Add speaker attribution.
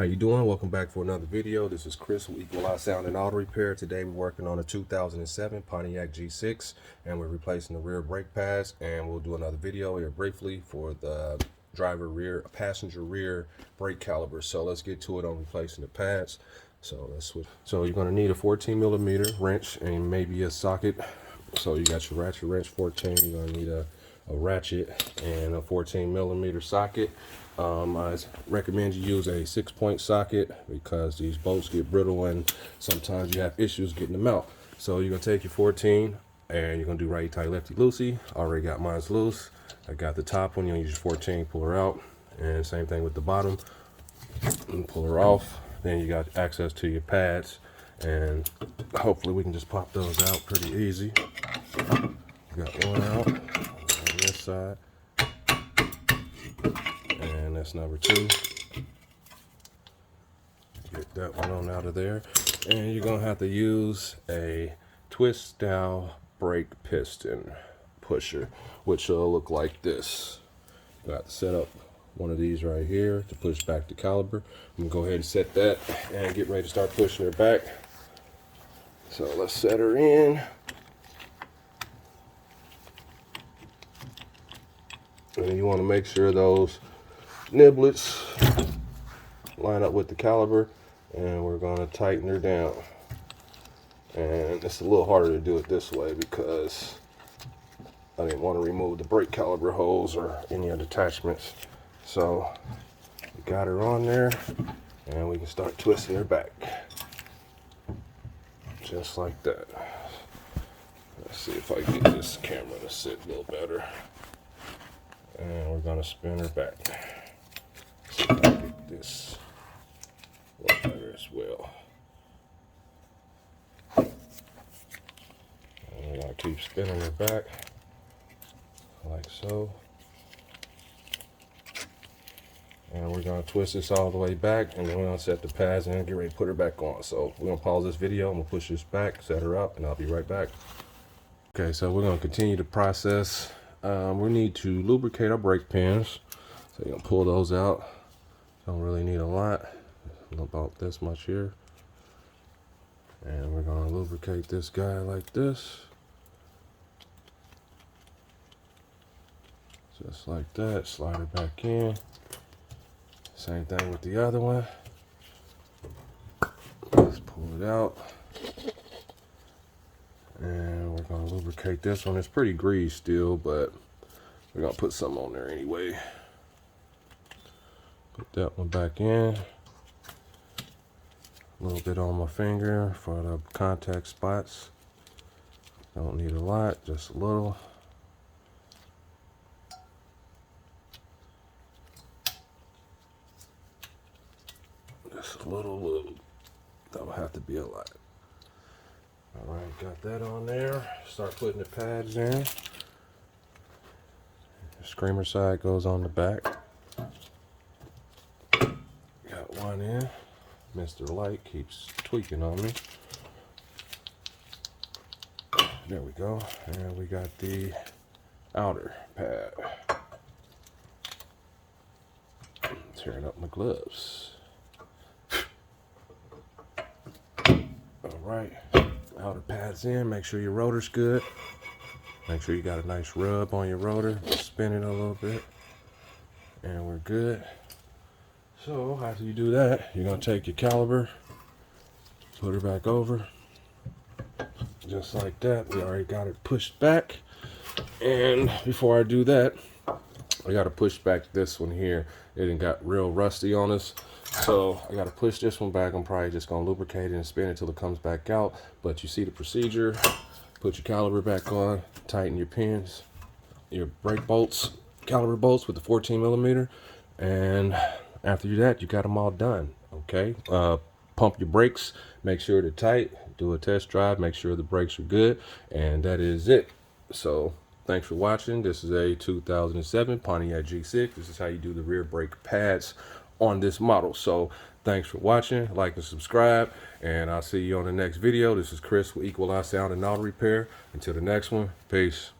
Speaker 1: How you doing? Welcome back for another video. This is Chris with Equalize Sound and Auto Repair. Today we're working on a 2007 Pontiac G6 and we're replacing the rear brake pads, and we'll do another video here briefly for the passenger rear brake caliper. So let's get to it on replacing the pads. So let's switch. So you're going to need a 14mm wrench and maybe a socket. So you got your ratchet wrench 14, you're going to need a ratchet and a 14mm socket. I recommend you use a 6-point socket because these bolts get brittle and sometimes you have issues getting them out. So you're gonna take your 14 and you're gonna do righty tighty lefty loosey. Already got mine loose. I got the top one. You're gonna use your 14, pull her out, and same thing with the bottom. And pull her off. Then you got access to your pads, and hopefully we can just pop those out pretty easy. Got one out on this side. And that's number 2. Get that one on out of there. And you're gonna have to use a twist style brake piston pusher, which will look like this. Got to set up one of these right here to push back the caliper. I'm gonna go ahead and set that and get ready to start pushing her back. So let's set her in. And you want to make sure those niblets line up with the caliper, and we're going to tighten her down. And it's a little harder to do it this way because I didn't want to remove the brake caliper hose or any other attachments. So we got her on there and we can start twisting her back just like that. Let's see if I can get this camera to sit a little better. And we're going to spin her back. See if I can get this a little better as well. And we're going to keep spinning her back like so. And we're going to twist this all the way back, and then we're going to set the pads and get ready to put her back on. So we're going to pause this video. I'm going to push this back, set her up, and I'll be right back. Okay, so we're going to continue the process. We need to lubricate our brake pins. So you're going to pull those out. Don't really need a lot. About this much here. And we're going to lubricate this guy like this. Just like that. Slide it back in. Same thing with the other one. Let's pull it out. And we're going to lubricate this one. It's pretty greased still, but we're going to put some on there anyway. Put that one back in. A little bit on my finger for the contact spots. Don't need a lot, just a little. Just a little lube. Don't have to be a lot. All right, got that on there. Start putting the pads in. The screamer side goes on the back. Got one in. Mr. Light keeps tweaking on me. There we go. And we got the outer pad. Tearing up my gloves. All right. Outer pads in. Make sure your rotor's good. Make sure you got a nice rub on your rotor. Spin it a little bit. And we're good. So after you do that, you're going to take your caliper, put her back over. Just like that. We already got it pushed back. And before I do that, I got to push back this one here. It done got real rusty on us. So I got to push this one back. I'm probably just going to lubricate it and spin it until it comes back out. But you see the procedure. Put your caliper back on. Tighten your pins. Your brake bolts. Caliper bolts with the 14mm. And after that, you got them all done. Okay. Pump your brakes. Make sure they're tight. Do a test drive. Make sure the brakes are good. And that is it. So thanks for watching. This is a 2007 Pontiac G6. This is how you do the rear brake pads on this model. So thanks for watching. Like and subscribe. And I'll see you on the next video. This is Chris with Equalize Sound and Auto Repair. Until the next one, peace.